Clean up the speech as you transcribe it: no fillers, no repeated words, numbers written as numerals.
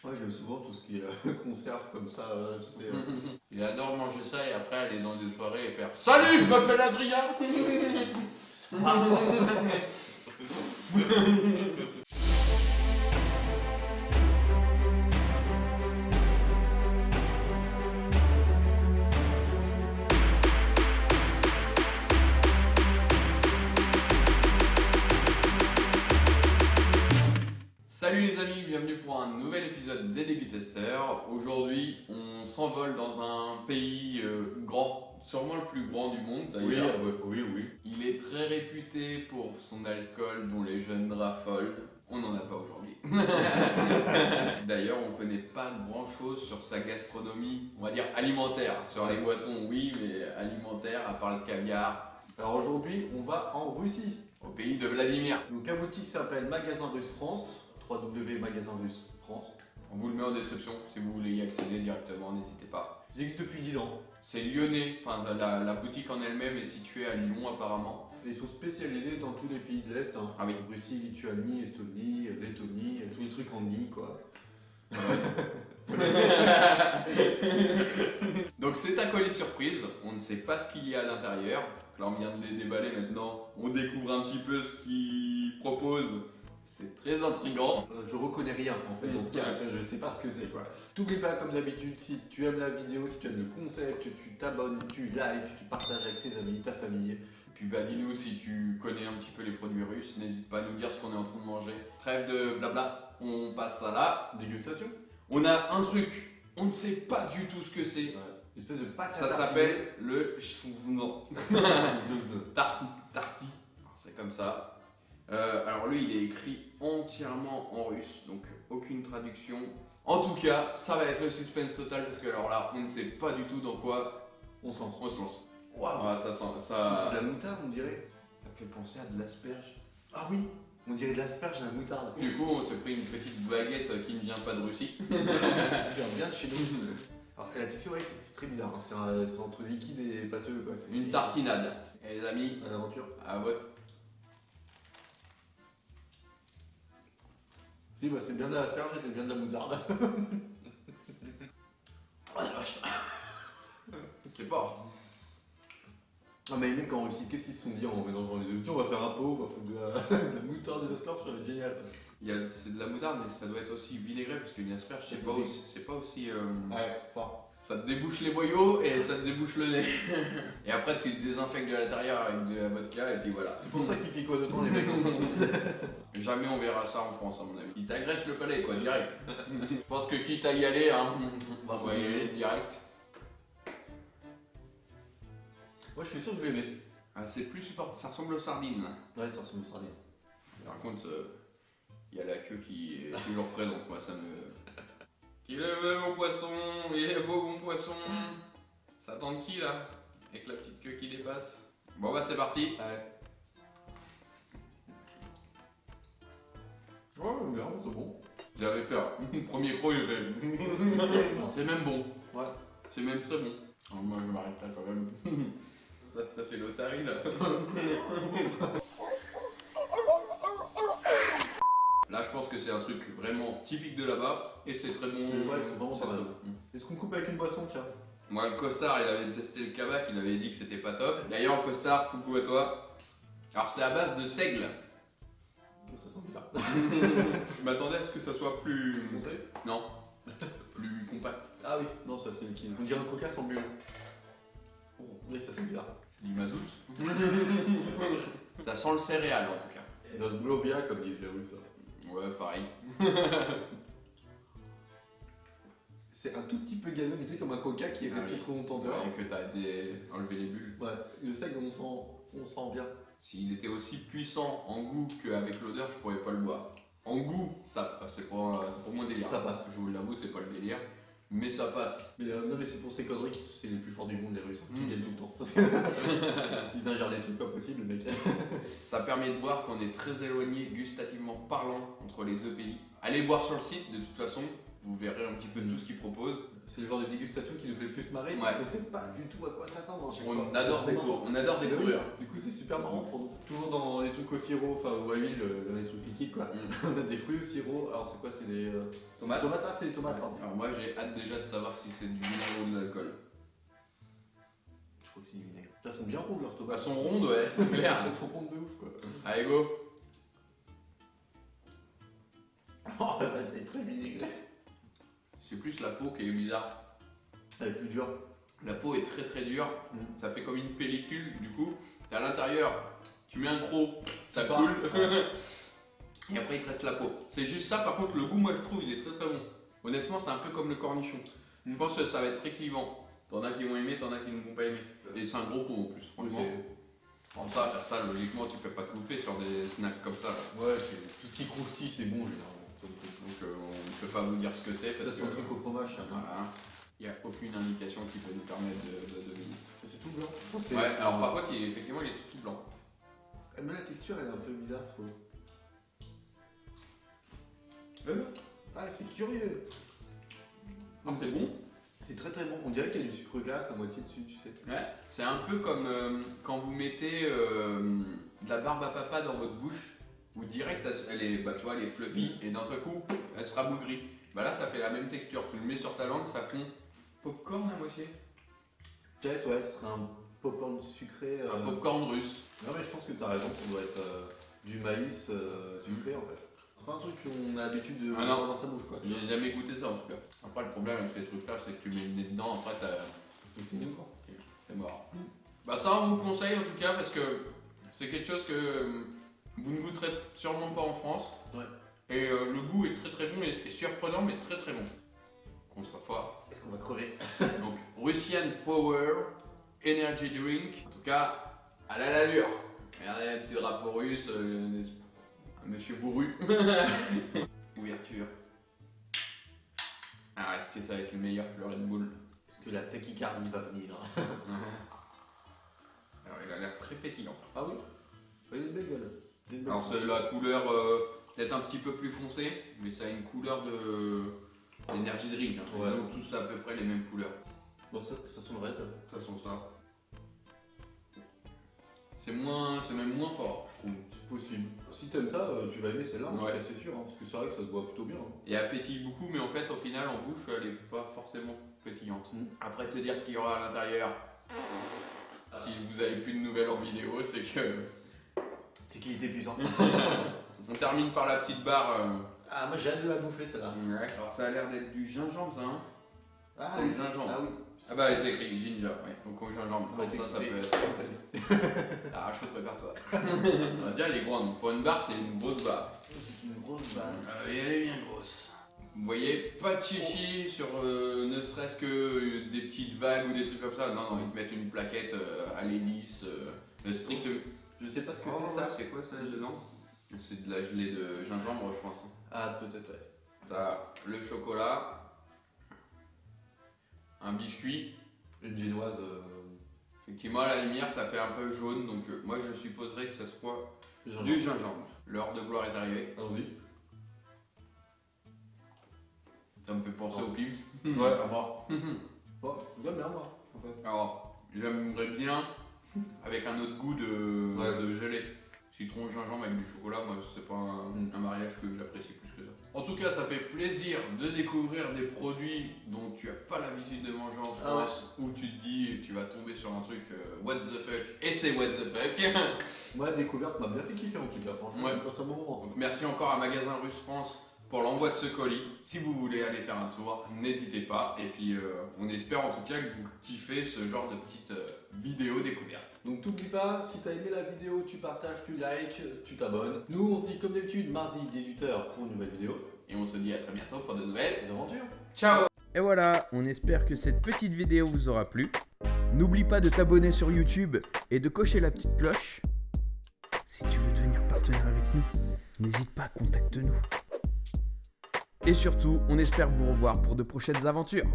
Ouais, j'aime souvent tout ce qui est conserve comme ça, tu sais. Il adore manger ça et après aller dans des soirées et faire Salut, je m'appelle Adrien. Salut les amis, bienvenue pour un nouvel épisode des Dégusteurs. Aujourd'hui, on s'envole dans un pays grand, sûrement le plus grand du monde d'ailleurs. Oui. Il est très réputé pour son alcool dont les jeunes raffolent. On n'en a pas aujourd'hui. D'ailleurs, on ne connaît pas grand chose sur sa gastronomie, on va dire alimentaire. Sur les boissons, oui, mais alimentaire, à part le caviar, Alors aujourd'hui, on va en Russie. au pays de Vladimir. Donc la boutique s'appelle Magasin Russe France, www.magasin Russe France. On vous le met en description si vous voulez y accéder directement, n'hésitez pas. Ils existent depuis 10 ans. C'est lyonnais, enfin la boutique en elle-même est située à Lyon apparemment. Et ils sont spécialisés dans tous les pays de l'Est. Hein. Ah oui. Russie, Lituanie, Estonie, Lettonie, tous les trucs en nid quoi. Donc c'est un colis surprise, on ne sait pas ce qu'il y a à l'intérieur. Là on vient de les déballer maintenant, on découvre un petit peu ce qu'ils proposent. C'est très intriguant. Je reconnais rien en fait dans ce cas, je sais pas ce que c'est quoi. T'oublies pas comme d'habitude, si tu aimes la vidéo, si tu aimes le concept, tu t'abonnes, tu likes, tu partages avec tes amis, ta famille. Puis bah dis-nous si tu connais un petit peu les produits russes, n'hésite pas à nous dire ce qu'on est en train de manger. Trêve de blabla, on passe à la Dégustation. On a un truc, on ne sait pas du tout ce que c'est. Ouais. Une espèce de pâte à Ça tartiner. s'appelle le schnouzno. Tarti. C'est comme ça. Alors lui, il est écrit entièrement en russe, donc aucune traduction. En tout cas, ça va être le suspense total parce que alors là, on ne sait pas du tout dans quoi On se lance. on se lance. Waouh. Ah, ça sent, ça. C'est de la moutarde on dirait. Ça me fait penser à de l'asperge. Ah oui, on dirait de l'asperge à la moutarde. Du coup, on s'est pris une petite baguette qui ne vient pas de Russie. Ça vient bien de chez nous. Alors la texture, ouais, c'est très bizarre. Hein. C'est entre liquide et pâteux quoi. C'est Une tartinade. Et les amis, une aventure. à votre. Si, bah, c'est bien de l'asperge et c'est bien de la moutarde. Oh la vache. C'est fort. Ah mais les mecs en Russie, qu'est-ce qu'ils se sont dit en mélangeant les deux? Tiens, on va faire un pot, on va foutre de la moutarde et des asperges, ça va être génial. C'est de la moutarde, mais ça doit être aussi vinaigré parce qu'une asperge, c'est pas aussi. Ouais, fort. Ça te débouche les boyaux et ça te débouche le nez. Et après, tu te désinfectes de l'intérieur avec de la vodka et puis voilà. C'est pour ça qu'ils picotent autant les mecs en fait. Jamais on verra ça en France, à mon avis. Ils t'agressent le palais, quoi, direct. Je pense que quitte à y aller, hein, on va y aller direct. Moi je suis sûr que je vais aimer. Ah, c'est plus supportable, ça ressemble aux sardines. Là. Ouais, ça ressemble aux sardines. Par contre, il y a la queue qui est toujours présente, moi, ça me. Il est beau mon poisson, il est beau mon poisson. Ça tente qui là? Avec la petite queue qui dépasse. Bon bah c'est parti. Ouais. Ouais, bien, c'est bon. J'avais peur. Premier croc, il fait. C'est même bon. Ouais. C'est même très bon. Alors, moi je m'arrête là quand même. Ça t'a fait l'otarie là. Là je pense que c'est un truc vraiment typique de là-bas et c'est très bon. Ouais, c'est vraiment pas mal. bon. Est-ce qu'on coupe avec une boisson, tiens? Moi le costard il avait testé le kavak, il avait dit que c'était pas top. D'ailleurs costard, coucou à toi. Alors c'est à base de seigle. Ça sent bizarre. Je m'attendais à ce que ça soit plus. Foncé? Non. Plus compact. Ah oui, non, ça c'est liquide. On dirait un coca sans bulle. Oh, oui, ça sent bizarre. C'est du mazout. Ça sent le céréal en tout cas. Nosblovia, comme disent les Russes. Ouais, pareil. C'est un tout petit peu gazeux, mais tu sais, comme un coca qui est resté trop longtemps dehors. Et que t'as enlevé les bulles. Ouais, le seigle, on sent bien. S'il était aussi puissant en goût qu'avec l'odeur, je pourrais pas le boire. En goût, ça c'est pour moi délire. Ça passe. Je vous l'avoue, c'est pas le délire. Mais ça passe. Mais non, mais c'est pour ces conneries qui c'est les plus forts du monde, les Russes, qui viennent tout le temps. Parce qu'ils ingèrent des trucs pas possibles, le mec. Ça permet de voir qu'on est très éloigné gustativement parlant entre les deux pays. allez voir sur le site, de toute façon, vous verrez un petit peu tout ce qu'ils proposent. C'est le genre de dégustation qui nous fait le plus marrer, Ouais. parce qu'on sait pas du tout à quoi s'attendre à chaque fois. On adore C'est découvrir. On adore Mais oui, découvrir. Du coup, c'est super marrant pour nous. Toujours dans les trucs au sirop, enfin ou à huile, dans les trucs liquides quoi. On a des fruits au sirop. Alors, c'est quoi? C'est des Tomates. tomates, ah, c'est des tomates, pardon. Alors moi j'ai hâte déjà de savoir si c'est du vinaigre ou de l'alcool. Je crois que c'est du vinaigre. Elles sont bien rondes leurs tomates. Elles sont rondes, ouais, c'est clair. Elles sont rondes de ouf quoi. Allez go. Oh, c'est très vinaigré. C'est plus la peau qui est bizarre. Elle est plus dure. La peau est très très dure. Ça fait comme une pellicule. Du coup, t'es à l'intérieur, tu mets un croc, ça part. coule. Et après il te reste la peau. C'est juste ça. Par contre, le goût, moi je trouve, il est très très bon. Honnêtement, c'est un peu comme le cornichon. Je pense que ça va être très clivant. T'en as qui vont aimer, t'en as qui ne vont pas aimer. Et c'est un gros pot en plus, franchement. Faire ça, logiquement, tu peux pas te louper sur des snacks comme ça. Là. Ouais, tout ce qui croustille, c'est bon généralement. Donc on ne peut pas vous dire ce que c'est. Ça, c'est un truc au fromage, ça. Voilà. Il n'y a aucune indication qui peut nous permettre de deviner. C'est tout blanc. Ouais, alors par contre, effectivement, il est tout blanc. Mais la texture, elle est un peu bizarre, je trouve. Ah, c'est curieux. Ah, c'est bon. C'est très très bon. On dirait qu'il y a du sucre glace à moitié dessus, tu sais. Ouais, c'est un peu comme quand vous mettez de la barbe à papa dans votre bouche, où direct elle est, bah, tu vois, elle est fluffy et d'un seul coup elle sera bougrie. Bah là ça fait la même texture, tu le mets sur ta langue, ça fond popcorn à moitié. Peut-être, ouais, ce serait un popcorn sucré. Un popcorn russe. Non, mais je pense que t'as raison, ça doit être du maïs sucré en fait. C'est pas un truc qu'on a l'habitude de non. avoir dans sa bouche quoi. J'ai jamais goûté ça en tout cas. Après le problème avec ces trucs là c'est que tu mets le nez dedans, après c'est mort. Bah ça on vous conseille en tout cas parce que c'est quelque chose que vous ne goûterez sûrement pas en France. Ouais. Et le goût est très très bon et surprenant mais très très bon. Contrefois. Est-ce qu'on va crever? Donc Russian Power Energy Drink. En tout cas, elle a l'allure. Regardez un petit drapeau russe, un monsieur bourru. Ouverture. Alors est-ce que ça va être le meilleur que le Red Bull? Est-ce que la tachycardie va venir? Alors il a l'air très pétillant. Ah oui? Il a une belle gueule. Alors c'est la couleur peut-être un petit peu plus foncée, mais ça a une couleur d'énergie drink. Hein. Ouais. Ils ont tous à peu près les mêmes couleurs. Bon, ça sent le red. Ça sent ça. C'est même moins fort, je trouve. C'est possible. Si t'aimes ça, tu vas aimer celle-là, en tout Ouais. cas, c'est sûr. Hein, parce que c'est vrai que ça se boit plutôt bien. Hein. Et elle pétille beaucoup, mais en fait, au final, en bouche, elle est pas forcément pétillante. Après, te dire ce qu'il y aura à l'intérieur, si vous avez plus de nouvelles en vidéo, c'est que. C'est qu'il était puissant. On termine par la petite barre. Ah, moi j'ai hâte de la bouffer celle-là. Ouais. Alors, ça a l'air d'être du gingembre, ça, hein? Ah, C'est oui. du gingembre. Ah oui. Ah bah, c'est écrit ginger, ouais. Donc, au gingembre. On va Alors, ça peut t'exciter. être. Ah, chaud, prépare-toi. Déjà, elle est grande. Pour une barre, c'est une grosse barre. C'est une grosse balle. Et elle est bien grosse. Vous voyez, pas de chichi sur ne serait-ce que des petites vagues ou des trucs comme ça. Non, non, ils te mettent une plaquette à l'hélice, strict. Je sais pas ce que Oh, c'est ça. C'est quoi ça dedans? C'est de la gelée de gingembre, je pense. Ah, peut-être, ouais. T'as le chocolat, un biscuit. Une génoise. Effectivement, à la lumière, ça fait un peu jaune, donc moi je supposerais que ça soit Gingembre. du gingembre. L'heure de gloire est arrivée. Allons-y. Ça me fait penser aux Pims. Ouais, à moi. Bon, j'aime bien moi, en fait. Alors, j'aimerais bien avec un autre goût de gelée. Citron, gingembre avec du chocolat, moi c'est pas un mariage que j'apprécie plus que ça. En tout cas, ça fait plaisir de découvrir des produits dont tu as pas l'habitude de manger en France, où tu te dis tu vas tomber sur un truc what the fuck, et c'est what the fuck. Moi, la découverte m'a bien fait kiffer en tout cas, franchement. Ouais. J'ai passé un bon moment. Donc merci encore à Magasin Russe France pour l'envoi de ce colis. Si vous voulez aller faire un tour, n'hésitez pas. Et puis on espère en tout cas que vous kiffez ce genre de petite vidéo découverte. Donc t'oublie pas, si t'as aimé la vidéo, tu partages, tu likes, tu t'abonnes. Nous, on se dit comme d'habitude mardi 18h pour une nouvelle vidéo. Et on se dit à très bientôt pour de nouvelles aventures. Ciao. Et voilà, on espère que cette petite vidéo vous aura plu. N'oublie pas de t'abonner sur YouTube et de cocher la petite cloche. Si tu veux devenir partenaire avec nous, n'hésite pas, contacte-nous. Et surtout, on espère vous revoir pour de prochaines aventures.